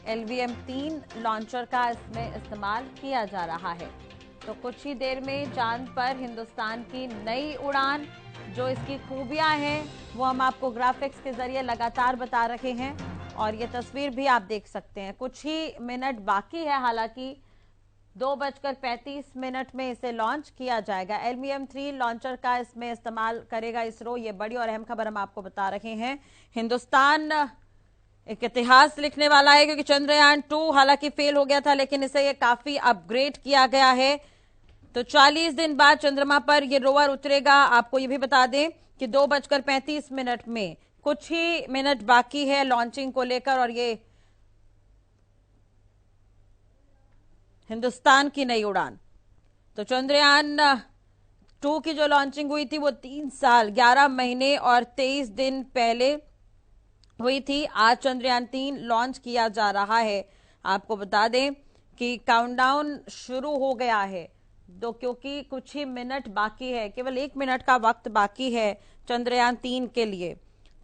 LVM-3 launcher का इसमें इस्तेमाल किया जा रहा है। तो कुछ ही देर में चांद पर हिंदुस्तान की नई उड़ान, जो इसकी खूबियां हैं वो हम आपको ग्राफिक्स के जरिए लगातार बता रहे हैं और ये तस्वीर भी आप देख सकते हैं। कुछ ही मिनट बाकी है, हालांकि 2:35 में इसे लॉन्च किया जाएगा। LVM-3 लॉन्चर का इसमें इस्तेमाल करेगा इसरो। ये बड़ी और अहम खबर हम आपको बता रहे हैं। हिंदुस्तान एक इतिहास लिखने वाला है, क्योंकि चंद्रयान 2 हालांकि फेल हो गया था, लेकिन इसे ये काफी अपग्रेड किया गया है। तो 40 दिन बाद चंद्रमा पर ये रोवर उतरेगा। आपको ये भी बता दें कि 2:35 में कुछ ही मिनट बाकी है लॉन्चिंग को लेकर, और ये हिंदुस्तान की नई उड़ान। तो चंद्रयान 2 की जो लॉन्चिंग हुई थी वो 3 साल 11 महीने और 23 दिन पहले हुई थी। आज चंद्रयान 3 लॉन्च किया जा रहा है। आपको बता दें कि काउंटडाउन शुरू हो गया है, क्योंकि कुछ ही मिनट बाकी है, केवल 1 मिनट का वक्त बाकी है चंद्रयान 3 के लिए।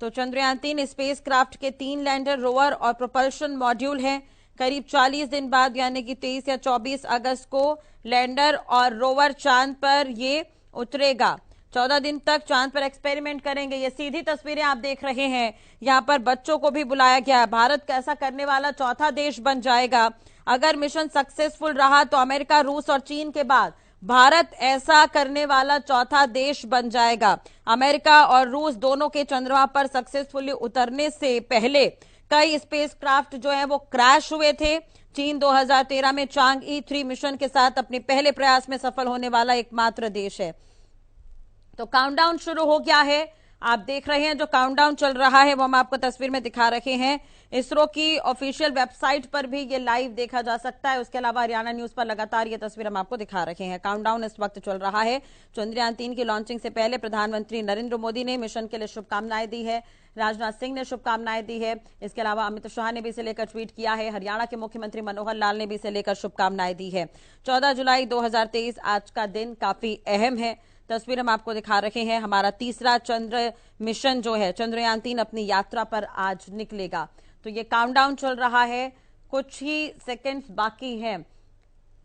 तो चंद्रयान 3 स्पेस क्राफ्ट के 3 लैंडर, रोवर और प्रोपल्शन मॉड्यूल हैं। करीब 40 दिन बाद यानी कि 23 या 24 अगस्त को लैंडर और रोवर चांद पर ये उतरेगा। 14 दिन तक चांद पर एक्सपेरिमेंट करेंगे। ये सीधी तस्वीरें आप देख रहे हैं। यहाँ पर बच्चों को भी बुलाया गया है। भारत कैसा करने वाला चौथा देश बन जाएगा। अगर मिशन सक्सेसफुल रहा तो अमेरिका, रूस और चीन के बाद भारत ऐसा करने वाला चौथा देश बन जाएगा। अमेरिका और रूस दोनों के चंद्रमा पर सक्सेसफुली उतरने से पहले कई स्पेसक्राफ्ट जो है वो क्रैश हुए थे। चीन 2013 में चांग-E3 मिशन के साथ अपने पहले प्रयास में सफल होने वाला एकमात्र देश है। तो काउंटडाउन शुरू हो गया है। आप देख रहे हैं जो काउंटडाउन चल रहा है वो हम आपको तस्वीर में दिखा रहे हैं। इसरो की ऑफिशियल वेबसाइट पर भी ये लाइव देखा जा सकता है। उसके अलावा हरियाणा न्यूज पर लगातार ये तस्वीर हम आपको दिखा रहे हैं। काउंटडाउन इस वक्त चल रहा है। चंद्रयान 3 की लॉन्चिंग से पहले प्रधानमंत्री नरेंद्र मोदी ने मिशन के लिए शुभकामनाएं दी है। राजनाथ सिंह ने शुभकामनाएं दी है। इसके अलावा अमित शाह ने भी इसे लेकर ट्वीट किया है। हरियाणा के मुख्यमंत्री मनोहर लाल ने भी इसे लेकर शुभकामनाएं दी है। 14 जुलाई 2023 आज का दिन काफी अहम है। तस्वीर हम आपको दिखा रहे हैं। हमारा तीसरा चंद्र मिशन जो है चंद्रयान 3 अपनी यात्रा पर आज निकलेगा। तो ये काउंटडाउन चल रहा है, कुछ ही सेकंड्स बाकी हैं।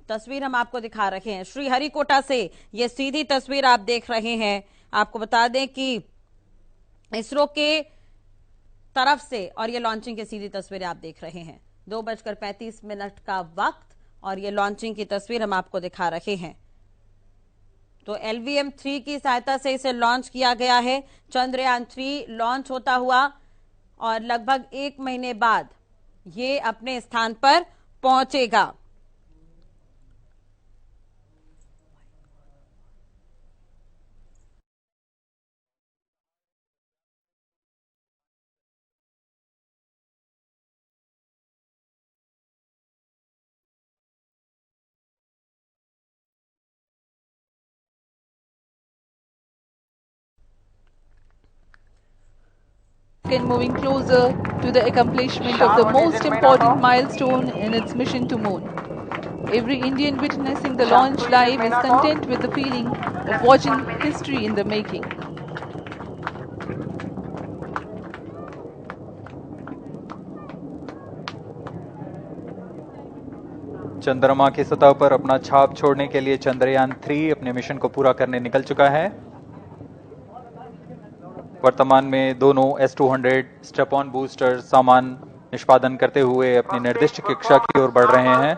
तस्वीर हम आपको दिखा रहे हैं श्रीहरिकोटा से। ये सीधी तस्वीर आप देख रहे हैं। आपको बता दें कि इसरो के तरफ से, और ये लॉन्चिंग की सीधी तस्वीरें आप देख रहे हैं। 2:35 का वक्त और ये लॉन्चिंग की तस्वीर हम आपको दिखा रहे हैं। तो LVM-3 की सहायता से इसे लॉन्च किया गया है। चंद्रयान 3 लॉन्च होता हुआ और लगभग 1 महीने बाद ये अपने स्थान पर पहुंचेगा। Moving closer to the accomplishment of the most important milestone in its mission to moon. Every Indian witnessing the launch live is content with the feeling of watching history in the making. चंद्रमा की सतह पर अपना छाप छोड़ने के लिए चंद्रयान 3 अपने मिशन को पूरा करने निकल चुका है। वर्तमान में दोनों S-200 स्टेप ऑन बूस्टर सामान निष्पादन करते हुए अपनी निर्दिष्ट कक्षा की ओर बढ़ रहे हैं।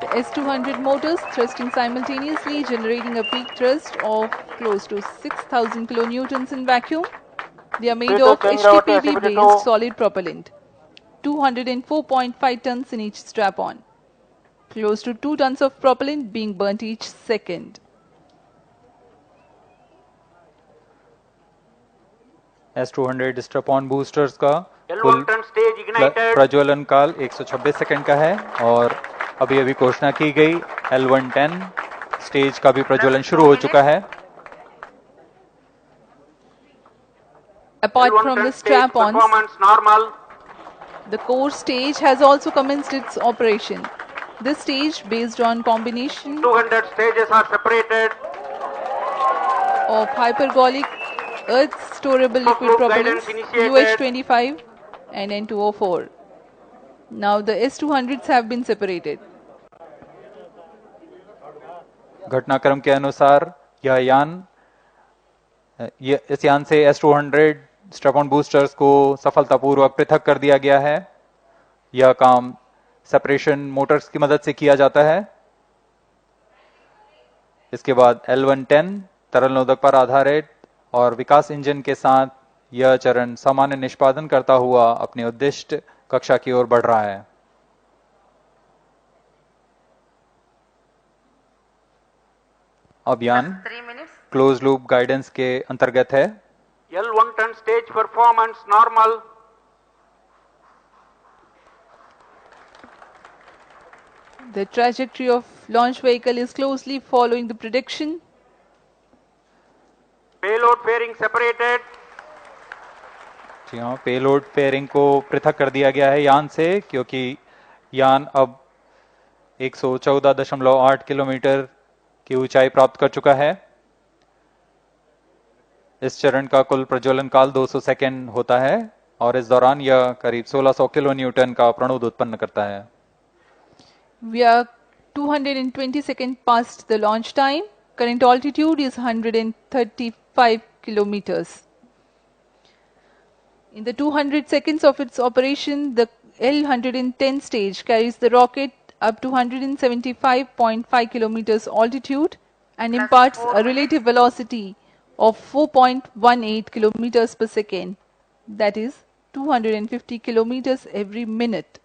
The S-200 motors thrusting simultaneously, generating a peak thrust of close to 6,000 kilonewtons in vacuum. They are made of HTPB-based solid propellant, 204.5 tons in each strap-on. Close to 2 tons of propellant being burnt each second. S-200 step on boosters का कुल प्रज्वलन काल 126 second का है और अभी अभी घोषणा की गई L110 स्टेज का भी प्रज्वलन शुरू हो चुका है। Apart from the strap-ons, the core stage has also commenced its operation. This stage, based on combination 200 stages are separated of hypergolic Earth storable liquid propellants UH-25 and N2O4. Now the S-200s have been separated. घटनाक्रम के अनुसार यह यान इस यान से S-200 strap-on boosters को सफलतापूर्वक पृथक कर दिया गया है। यह काम सेपरेशन मोटर्स की मदद से किया जाता है। इसके बाद L110 तरल नोदक पर आधारित और विकास इंजन के साथ यह चरण सामान्य निष्पादन करता हुआ अपने उद्दिष्ट कक्षा की ओर बढ़ रहा है। अभियान क्लोज लूप गाइडेंस के अंतर्गत है। L110 stage performance normal. The trajectory of launch vehicle is closely following the prediction. Payload fairing separated. जी हाँ, पेलोड पेयरिंग को पृथक कर दिया गया है यान से, क्योंकि यान अब 114.8 किलोमीटर की ऊंचाई प्राप्त कर चुका है। इस चरण का कुल प्रज्वलन काल 200 सेकेंड होता है और इस दौरान यह करीब 1600 किलो न्यूटन का प्रणुद उत्पन्न करता है। We are 220 seconds past the launch time. Current altitude is 135 kilometers. In the 200 seconds of its operation, the L-110 stage carries the rocket up to 175.5 kilometers altitude and imparts a relative velocity of 4.18 kilometers per second, that is 250 kilometers every minute.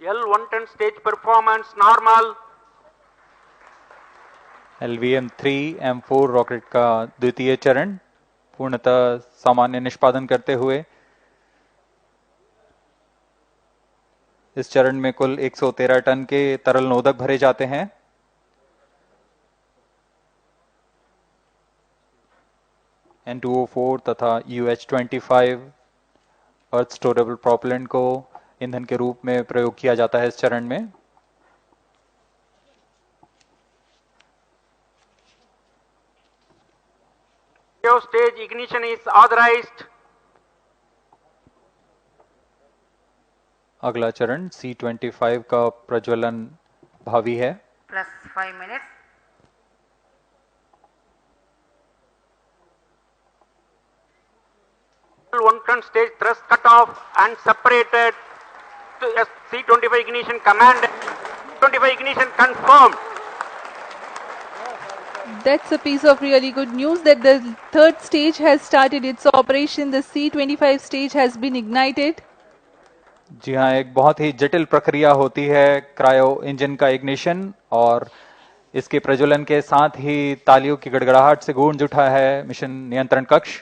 L110 stage performance normal. LVM-3 M4 rocket का द्वितीय चरण पूर्णतः सामान्य निष्पादन करते हुए इस चरण में कुल 113 टन के तरल नोदक भरे जाते हैं। N2O4 तथा UH-25 अर्थ स्टोरेबल प्रोपेलेंट को ईंधन के रूप में प्रयोग किया जाता है इस चरण में। Stage ignition is authorized. अगला चरण C-25 का प्रज्वलन भावी है। Plus 5 minutes. L110 stage thrust cut off and separated. To C-25 ignition command. 25 ignition confirmed. That's a piece of really good news that the third stage has started its operation. The C-25 stage has been ignited. जी हाँ, एक बहुत ही जटिल प्रक्रिया होती है cryo engine का ignition, और इसके प्रज्वलन के साथ ही तालियों की गड़गड़ाहट से गूंज उठा है मिशन नियंत्रण कक्ष।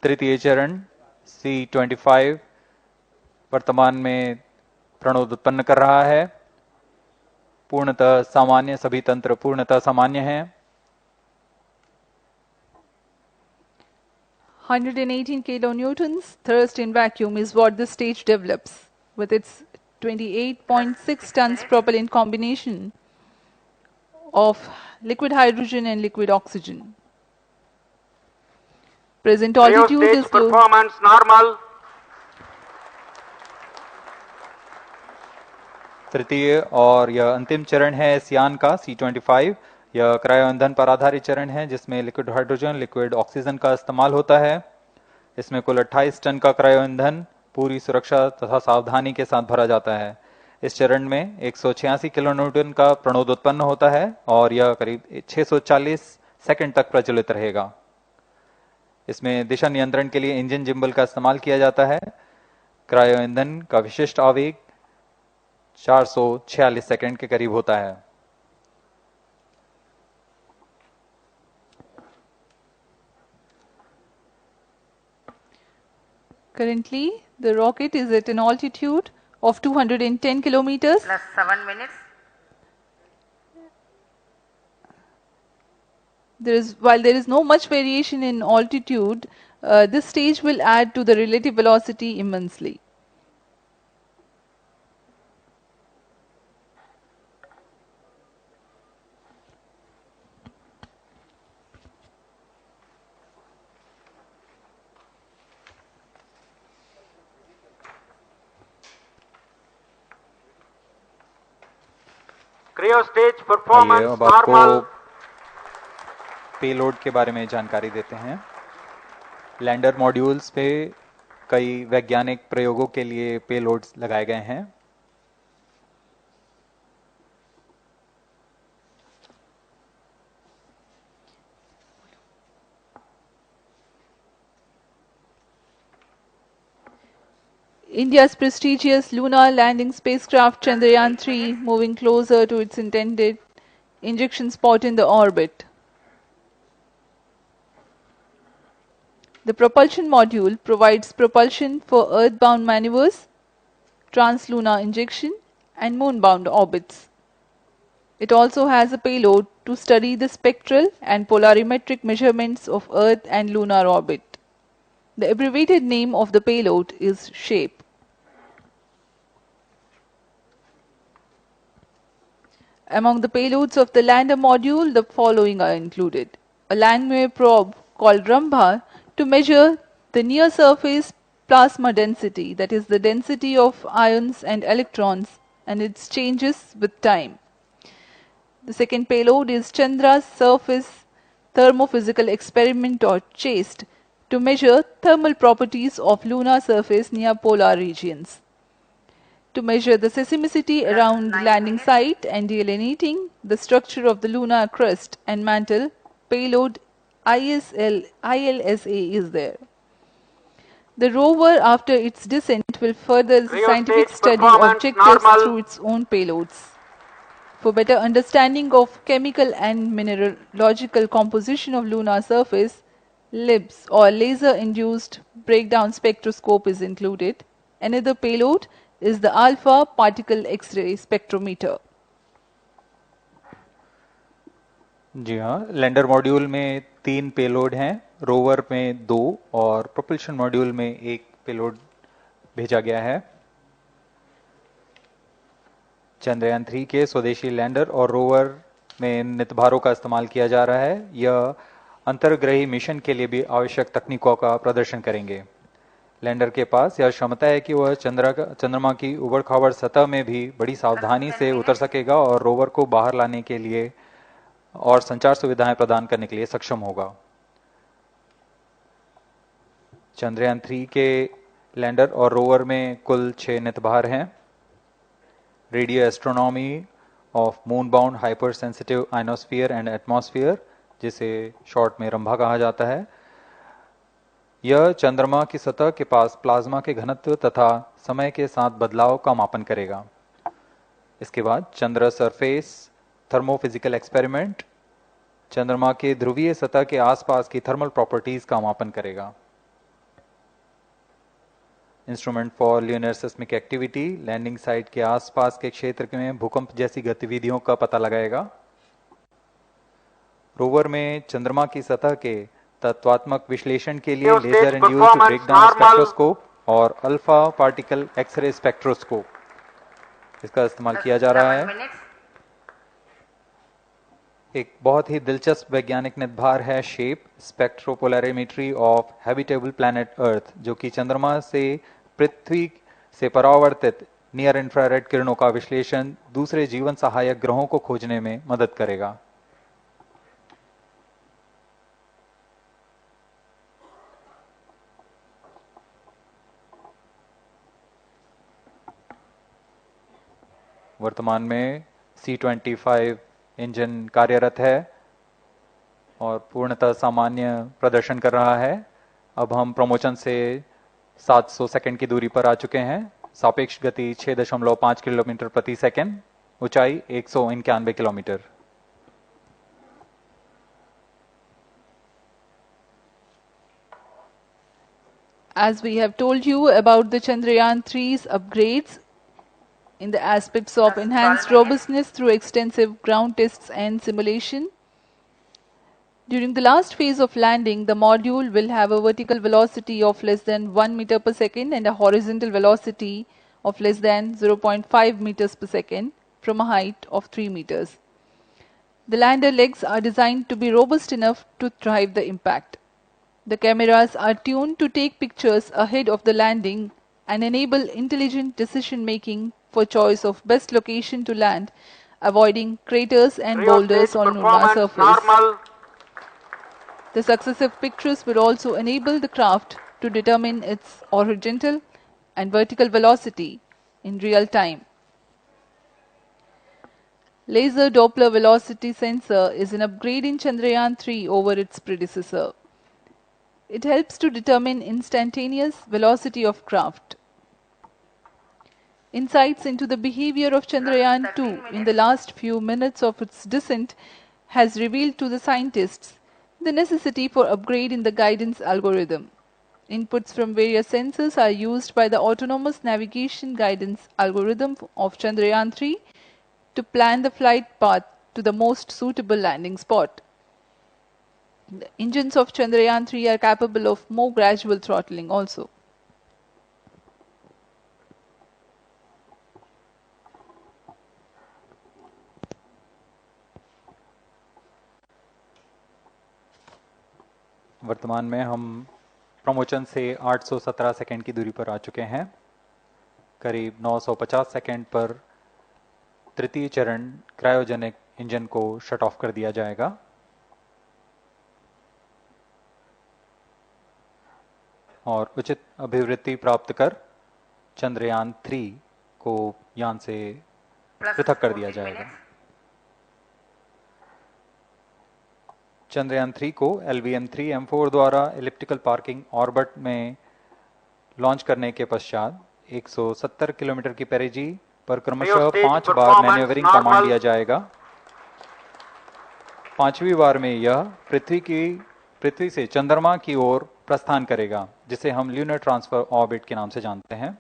तृतीय चरण C-25 वर्तमान में प्रणोद उत्पन्न कर रहा है। पूर्णतः सामान्य, सभी तंत्र पूर्णतः सामान्य हैं। 118 kilonewtons thrust in vacuum is what the stage develops with its 28.6 tons propellant combination of liquid hydrogen and liquid oxygen. Present altitude Stage is close. performance normal. तृतीय और यह अंतिम चरण है इस यान का C-25। यह क्रायो ईंधन पर आधारित चरण है जिसमें लिक्विड हाइड्रोजन, लिक्विड ऑक्सीजन का इस्तेमाल होता है। इसमें कुल 28 टन का क्रायो ईंधन पूरी सुरक्षा तथा सावधानी के साथ भरा जाता है। इस चरण में 186 किलो न्यूटन का प्रणोद उत्पन्न होता है और यह करीब 640 सेकंड तक प्रज्वलित रहेगा। इसमें दिशा नियंत्रण के लिए इंजन जिम्बल का इस्तेमाल किया जाता है। क्रायो ईंधन का विशिष्ट आवेग 446 सेकंड के करीब होता है। Currently, the rocket is at an altitude of 210 kilometers. Plus 7 minutes. While there is no much variation in altitude, this stage will add to the relative velocity immensely. Cryo stage आइए performance अब आपको normal. Payload के बारे में जानकारी देते हैं। Lander modules पे कई वैज्ञानिक प्रयोगों के लिए पेलोड्स लगाए गए हैं। India's prestigious lunar landing spacecraft Chandrayaan-3 moving closer to its intended injection spot in the orbit. The propulsion module provides propulsion for earthbound maneuvers, translunar injection, and moonbound orbits. It also has a payload to study the spectral and polarimetric measurements of Earth and lunar orbit. The abbreviated name of the payload is SHAPE. Among the payloads of the lander module, the following are included. A Langmuir probe called Rambha to measure the near-surface plasma density, that is the density of ions and electrons, and its changes with time. The second payload is Chandra's Surface Thermophysical Experiment or CHASTE to measure thermal properties of lunar surface near polar regions. To measure the seismicity around the 9 landing minutes. site and delineating the structure of the lunar crust and mantle, payload ILSA is there. The rover, after its descent, will further the Cryo scientific stage study of performance objectives normal. through its own payloads. For better understanding of chemical and mineralogical composition of lunar surface, LIBS or laser-induced breakdown spectroscope is included. Another payload is the alpha particle X-ray spectrometer. जी हाँ, lander module में 3 payload हैं, rover में 2 और propulsion module में 1 payload भेजा गया है। चंद्रयान 3 के स्वदेशी लैंडर और रोवर में नितभारों का इस्तेमाल किया जा रहा है। यह अंतर्ग्रही मिशन के लिए भी आवश्यक तकनीकों का प्रदर्शन करेंगे। लैंडर के पास यह क्षमता है कि वह चंद्रमा की उबड़ खाबड़ सतह में भी बड़ी सावधानी से उतर सकेगा और रोवर को बाहर लाने के लिए और संचार सुविधाएं प्रदान करने के लिए सक्षम होगा। चंद्रयान 3 के लैंडर और रोवर में कुल 6 नितभार हैं। Radio astronomy of moon bound hyper sensitive ionosphere and atmosphere, जिसे शॉर्ट में रंभा कहा जाता है, यह चंद्रमा की सतह के पास प्लाज्मा के घनत्व तथा समय के साथ बदलाव का मापन करेगा। इसके बाद चंद्र सरफेस थर्मोफिजिकल एक्सपेरिमेंट चंद्रमा के ध्रुवीय सतह के आसपास की थर्मल प्रॉपर्टीज का मापन करेगा। Instrument for lunar seismic activity landing site के आसपास के क्षेत्र में भूकंप जैसी गतिविधियों का पता लगाएगा। रोवर में चंद्रमा की सतह के तत्वात्मक विश्लेषण के लिए लेजर इंड्यूस्ड ब्रेकडाउन स्पेक्ट्रोस्कोप और अल्फा पार्टिकल एक्सरे स्पेक्ट्रोस्कोप इसका इस्तेमाल किया जा रहा है। 7 minutes. एक बहुत ही दिलचस्प वैज्ञानिक निर्धार है shape स्पेक्ट्रोपोलैरिमेट्री of habitable planet earth, जो कि चंद्रमा से पृथ्वी से परावर्तित नियर इंफ्रारेड किरणों का विश्लेषण दूसरे जीवन सहायक ग्रहों को खोजने में मदद करेगा। वर्तमान में C-25 इंजन कार्यरत है और पूर्णतः सामान्य प्रदर्शन कर रहा है। अब हम प्रमोशन से 700 सेकंड की दूरी पर आ चुके हैं। सापेक्ष गति 6.5 किलोमीटर प्रति सेकंड, ऊंचाई 191 kilometre. As we have told you about the Chandrayaan 3's upgrades in the aspects of enhanced robustness through extensive ground tests and simulation. During the last phase of landing, the module will have a vertical velocity of less than 1 meter per second and a horizontal velocity of less than 0.5 meters per second from a height of 3 meters. The lander legs are designed to be robust enough to drive the impact. The cameras are tuned to take pictures ahead of the landing and enable intelligent decision making for choice of best location to land avoiding craters and boulders on lunar surface. Normal. The successive pictures will also enable the craft to determine its horizontal and vertical velocity in real time. Laser Doppler velocity sensor is an upgrade in Chandrayaan-3 over its predecessor. It helps to determine instantaneous velocity of craft. Insights into the behavior of Chandrayaan-2 in the last few minutes of its descent has revealed to the scientists the necessity for upgrade in the guidance algorithm. Inputs from various sensors are used by the autonomous navigation guidance algorithm of Chandrayaan-3 to plan the flight path to the most suitable landing spot. The engines of Chandrayaan-3 are capable of more gradual throttling also. वर्तमान में हम promotion से 817 second की दूरी पर आ चुके हैं। करीब 950 सेकंड पर तृतीय चरण क्रायोजेनिक इंजन को शट ऑफ कर दिया जाएगा और उचित अभिवृत्ति प्राप्त कर चंद्रयान 3 को यान से पृथक कर दिया जाएगा। चंद्रयान 3 को LVM-3M4 द्वारा एलिप्टिकल पार्किंग ऑर्बिट में लॉन्च करने के पश्चात 170 किलोमीटर की पेरिजी पर क्रमशः 5 बार मैन्यूवरिंग कमांड दिया जाएगा। 5वीं बार में यह पृथ्वी से चंद्रमा की ओर प्रस्थान करेगा, जिसे हम ल्यूनर ट्रांसफर ऑर्बिट के नाम से जानते हैं।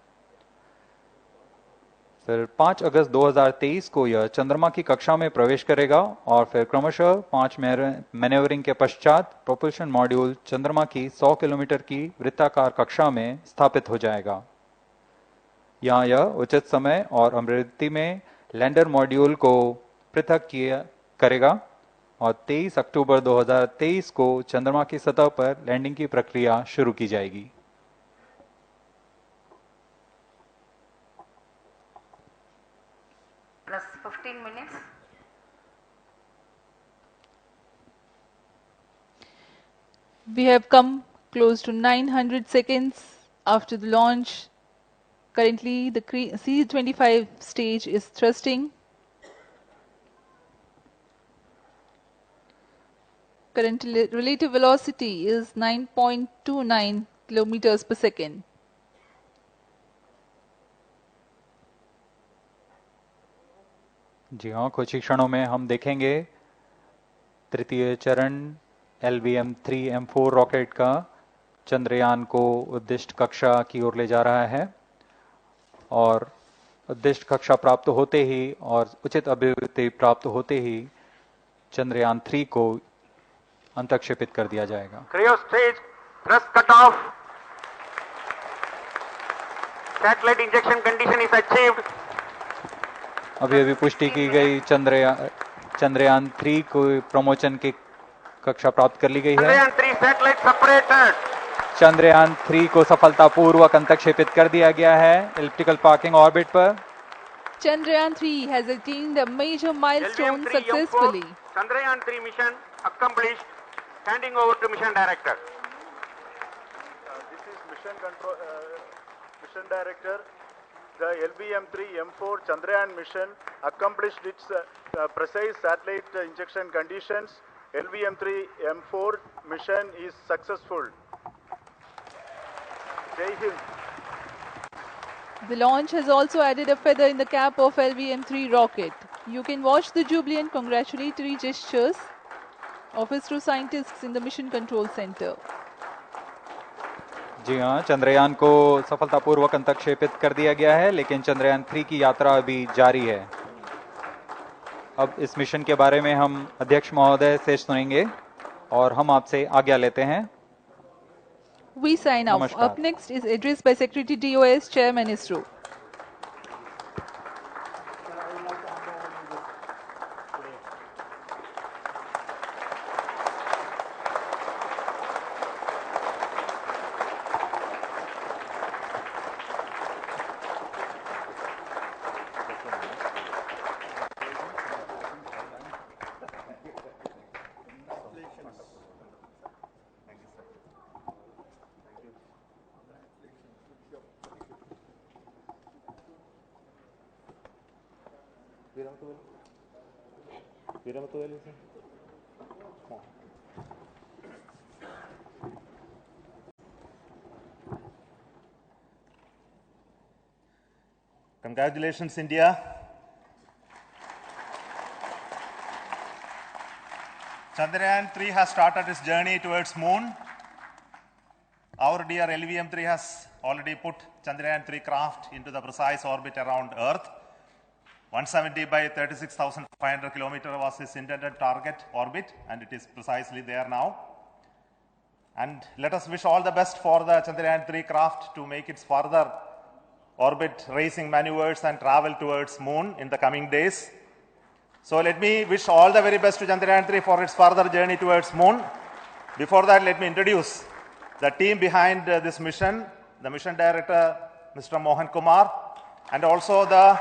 फिर 5 अगस्त 2023 को यह चंद्रमा की कक्षा में प्रवेश करेगा और फिर क्रमशः 5 मैन्यूवरिंग के पश्चात प्रोपल्शन मॉड्यूल चंद्रमा की 100 किलोमीटर की वृत्ताकार कक्षा में स्थापित हो जाएगा। यहाँ यह उचित समय और अभिवृत्ति में लैंडर मॉड्यूल को पृथक करेगा और 23 अक्टूबर 2023 को चंद्रमा की सतह पर लैंडिंग की प्रक्रिया शुरू की जाएगी। Plus 15 minutes. We have come close to 900 seconds after the launch. Currently, the C-25 stage is thrusting. Current relative velocity is 9.29 kilometers per second. जी हाँ, कुछ ही क्षणों में हम देखेंगे तृतीय चरण LVM-3M4 रॉकेट का चंद्रयान को उद्दिष्ट कक्षा की ओर ले जा रहा है और उद्दिष्ट कक्षा प्राप्त होते ही और उचित अभिवृत्ति प्राप्त होते ही चंद्रयान 3 को अंतक्षेपित कर दिया जाएगा। Cryo stage thrust cutoff. Satellite injection condition is achieved. अभी पुष्टि की गई चंद्रयान 3 को प्रमोशन की कक्षा प्राप्त कर ली गई है। Chandrayaan 3 satellite separated. चंद्रयान 3 को सफलतापूर्वक अंतक्षेपित कर दिया गया है एलिप्टिकल पार्किंग ऑर्बिट पर। Chandrayaan 3 has attained a major milestone successfully. Chandrayaan 3 mission accomplished. Handing over to mission director. This is mission director. The LVM-3M4 Chandrayaan mission accomplished its precise satellite injection conditions. LVM-3M4 mission is successful. Jai Hind. The launch has also added a feather in the cap of LVM-3 rocket. You can watch the jubilant congratulatory gestures of ISRO scientists in the Mission Control Center. जी हाँ, चंद्रयान को सफलतापूर्वक अंतक्षेपित कर दिया गया है, लेकिन चंद्रयान 3 की यात्रा अभी जारी है। अब इस मिशन के बारे में हम अध्यक्ष महोदय से सुनेंगे और हम आपसे आज्ञा लेते हैं। We sign off. Up next is address by Secretary DOS, Chairman ISRO. Congratulations, India. Chandrayan-3 has started its journey towards moon. Our dear LVM-3 has already put Chandrayan-3 craft into the precise orbit around Earth. 170 by 36,500 kilometers was its intended target orbit, and it is precisely there now. And let us wish all the best for the Chandrayan-3 craft to make its further orbit racing maneuvers and travel towards moon in the coming days. So let me wish all the very best to Chandrayan-3 for its further journey towards moon. Before that, let me introduce the team behind this mission, the mission director, Mr. Mohan Kumar, and also the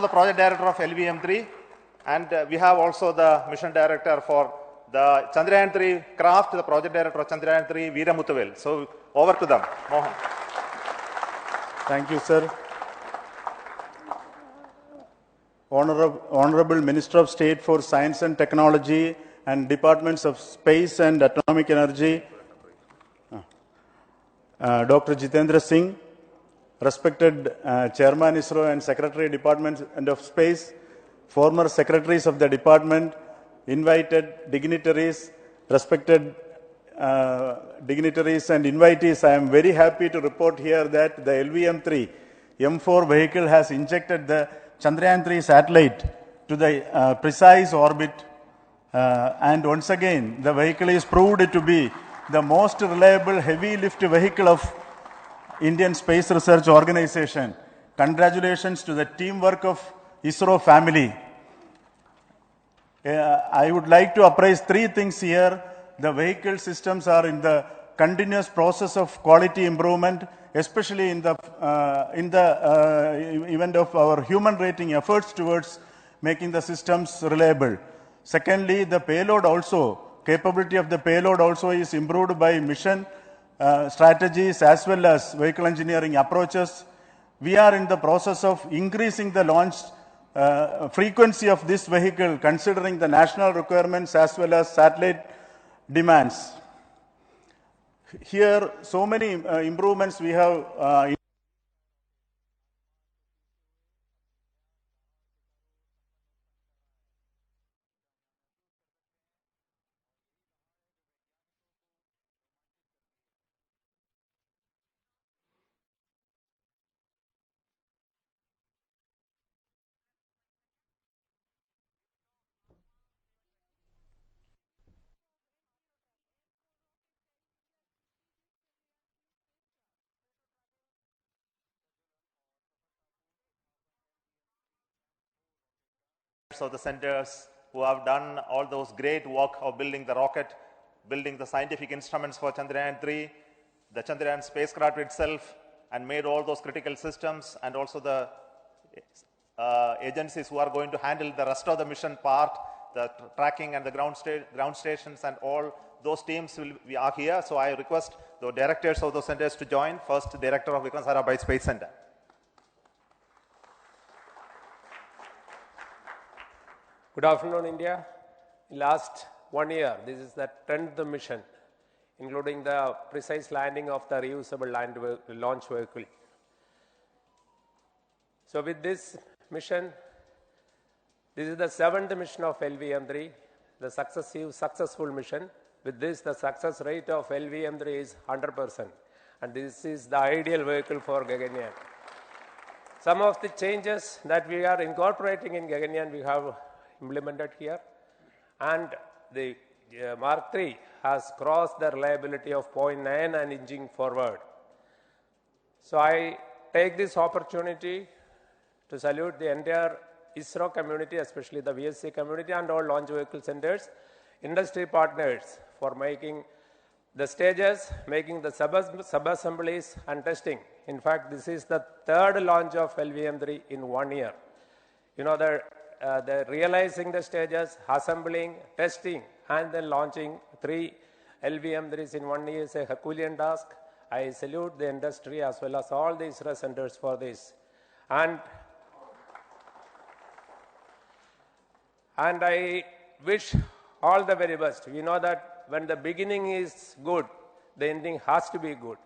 project director of LVM-3. And we have also the mission director for the Chandrayan-3 craft, the project director of Chandrayan-3, Veera Muthuvel. So over to them, Mohan. Thank you, sir. Honorable Minister of State for Science and Technology and Departments of Space and Atomic Energy, Dr. Jitendra Singh, respected Chairman ISRO and Secretary Department of Space, former secretaries of the department, invited dignitaries, respected dignitaries and invitees, I am very happy to report here that the LVM-3 M4 vehicle has injected the Chandrayan-3 satellite to the precise orbit, and once again the vehicle is proved to be the most reliable heavy lift vehicle of Indian Space Research Organization. Congratulations to the teamwork of ISRO family. I would like to appraise three things here. The vehicle systems are in the continuous process of quality improvement, especially in the event of our human rating efforts towards making the systems reliable. Secondly, the payload also, capability of the payload also is improved by mission strategies as well as vehicle engineering approaches. We are in the process of increasing the launch frequency of this vehicle considering the national requirements as well as satellite demands. Here, so many improvements we have of the centers who have done all those great work of building the rocket, building the scientific instruments for Chandrayan-3, the Chandrayan spacecraft itself, and made all those critical systems, and also the agencies who are going to handle the rest of the mission part, the tracking and the ground stations, and all those teams are here. So I request the directors of those centers to join. First, Director of Vikram Sarabhai Space Center. Good afternoon, India. In last 1 year, this is the 10th mission, including the precise landing of the reusable launch vehicle. So with this mission, this is the 7th mission of LVM-3, the successful mission. With this, the success rate of LVM-3 is 100%, and this is the ideal vehicle for Gaganyaan. Some of the changes that we are incorporating in Gaganyaan, we have implemented here, and the Mark III has crossed the reliability of 0.9 and inching forward. So I take this opportunity to salute the entire ISRO community, especially the VSC community and all launch vehicle centers, industry partners for making the stages, making the sub-assemblies and testing. In fact, this is the 3rd launch of LVM-3 in 1 year. You know, the realizing the stages, assembling, testing, and then launching 3 LVM-3s in 1 year is a Herculean task. I salute the industry as well as all the ISRO centers for this. And And I wish all the very best. We know that when the beginning is good, the ending has to be good.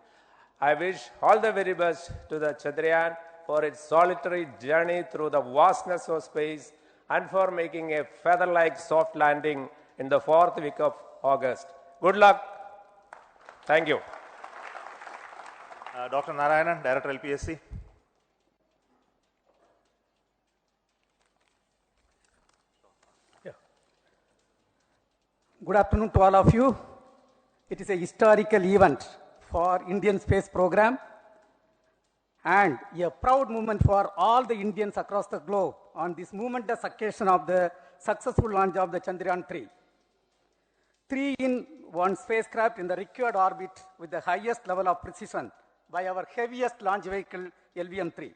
I wish all the very best to the Chandrayaan for its solitary journey through the vastness of space and for making a feather-like soft landing in the 4th week of August. Good luck. Thank you. Dr. Narayanan, Director LPSC. Good afternoon to all of you. It is a historical event for Indian space program and a proud moment for all the Indians across the globe on this momentous occasion of the successful launch of the Chandrayan-3. 3-in-1 spacecraft in the required orbit with the highest level of precision by our heaviest launch vehicle, LVM-3.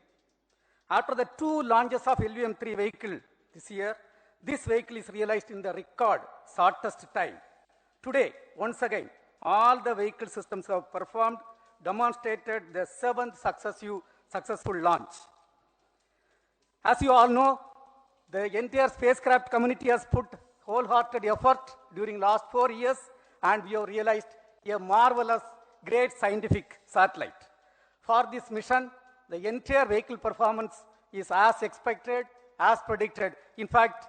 After the 2 launches of LVM-3 vehicle this year, this vehicle is realized in the record shortest time. Today, once again, all the vehicle systems have performed, demonstrated the 7th successful launch. As you all know, the entire spacecraft community has put wholehearted effort during last 4 years, and we have realized a marvelous, great scientific satellite. For this mission, the entire vehicle performance is as expected, as predicted. In fact,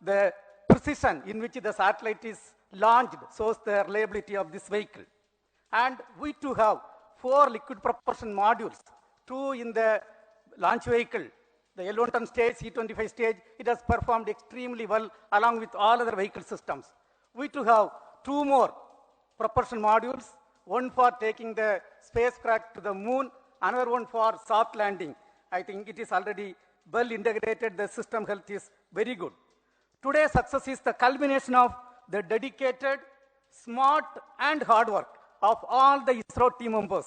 the precision in which the satellite is launched shows the reliability of this vehicle. And we too have 4 liquid propulsion modules, 2 in the launch vehicle, the L110 stage, C25 stage. It has performed extremely well along with all other vehicle systems. We too have 2 more propulsion modules, one for taking the spacecraft to the moon, another one for soft landing. I think it is already well integrated. The system health is very good. Today's success is the culmination of the dedicated, smart and hard work of all the ISRO team members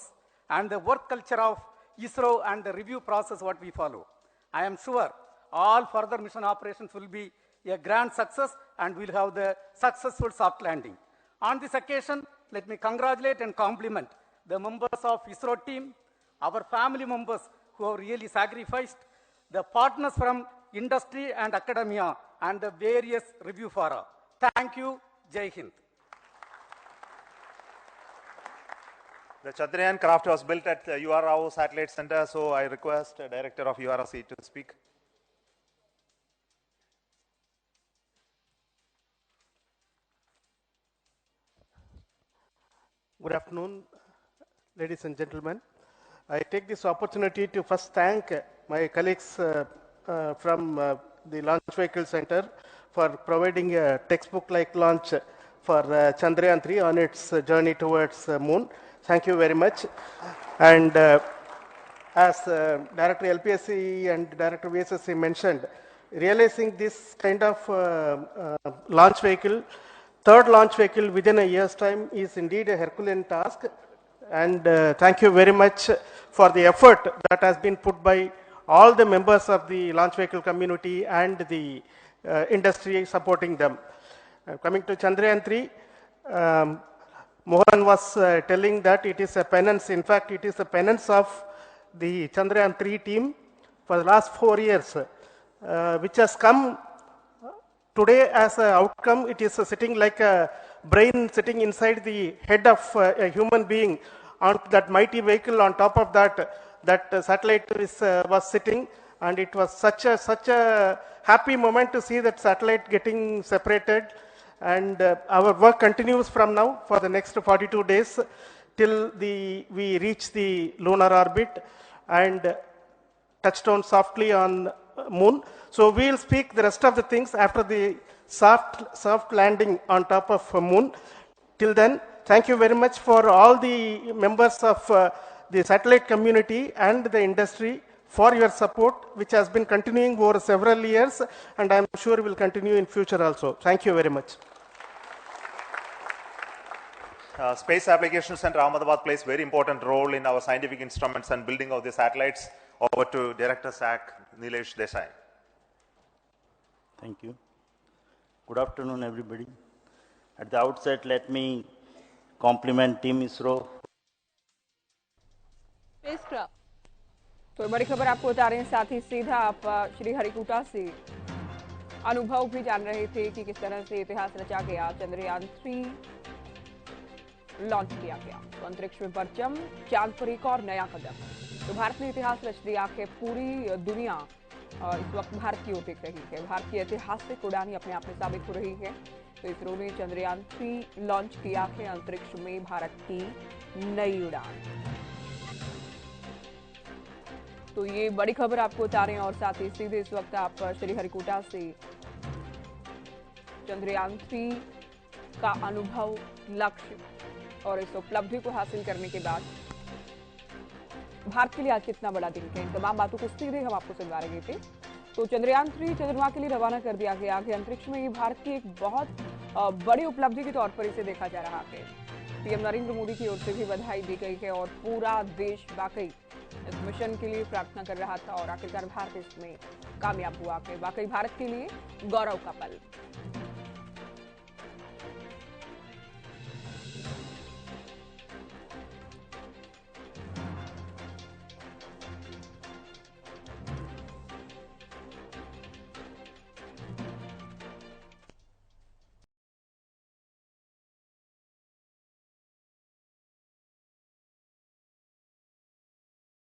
and the work culture of ISRO and the review process what we follow. I am sure all further mission operations will be a grand success and we'll have the successful soft landing. On this occasion, let me congratulate and compliment the members of ISRO team, our family members who have really sacrificed, the partners from industry and academia, and the various review fora. Thank you. Jai Hind. The Chandrayaan craft was built at the URO Satellite Center, so I request the Director of URC to speak. Good afternoon, ladies and gentlemen. I take this opportunity to first thank my colleagues from the Launch Vehicle Center for providing a textbook-like launch for Chandrayaan-3 on its journey towards moon. Thank you very much. And as Director LPSC and Director VSSC mentioned, realizing this kind of launch vehicle, 3rd launch vehicle within a year's time is indeed a Herculean task. And thank you very much for the effort that has been put by all the members of the launch vehicle community and the industry supporting them. Coming to Chandrayaan-3, Mohan was telling that it is a penance. In fact, it is a penance of the Chandrayaan-3 team for the last 4 years, which has come today as an outcome. It is sitting like a brain sitting inside the head of a human being on that mighty vehicle. On top of that satellite was sitting, and it was such a happy moment to see that satellite getting separated. And our work continues from now for the next 42 days till we reach the lunar orbit and touchdown softly on moon. So we will speak the rest of the things after the soft landing on top of moon. Till then, thank you very much for all the members of the satellite community and the industry for your support, which has been continuing over several years, and I'm sure will continue in future also. Thank you very much. Space Applications Center Ahmedabad plays very important role in our scientific instruments and building of the satellites. Over to Director SAC, Nilesh Desai. Thank you. Good afternoon, everybody. At the outset, let me compliment Team ISRO. Spacecraft. तो बड़ी खबर आपको बता रहे हैं, साथ ही सीधा आप श्री हरिकोटा से अनुभव भी जान रहे थे कि किस तरह से इतिहास रचा गया। चंद्रयान 3 लॉन्च किया गया तो अंतरिक्ष में परचम, चांद पर एक और नया कदम। तो भारत ने इतिहास रच दिया कि पूरी दुनिया इस वक्त भारत की ओर देख रही है। भारत की ऐतिहासिक उड़ान अपने आप में साबित हो रही है। तो इसरो ने चंद्रयान 3 लॉन्च किया है, अंतरिक्ष में भारत की नई उड़ान। तो ये बड़ी खबर आपको बता रहे हैं और साथ ही सीधे इस वक्त आप श्रीहरिकोटा से चंद्रयान 3 का अनुभव, लक्ष्य और इस उपलब्धि को हासिल करने के बाद भारत के लिए आज कितना बड़ा दिन है, इन तमाम बातों को सीधे हम आपको सुनवा रहे थे। तो चंद्रयान 3 चंद्रमा के लिए रवाना कर दिया गया है अंतरिक्ष में। ये भारत की एक बहुत बड़ी उपलब्धि के तौर पर इसे देखा जा रहा है। पीएम नरेंद्र मोदी की ओर से भी बधाई दी गई है और पूरा देश वाकई इस मिशन के लिए प्रार्थना कर रहा था और आखिरकार भारत इसमें कामयाब हुआ है। वाकई भारत के लिए गौरव का पल।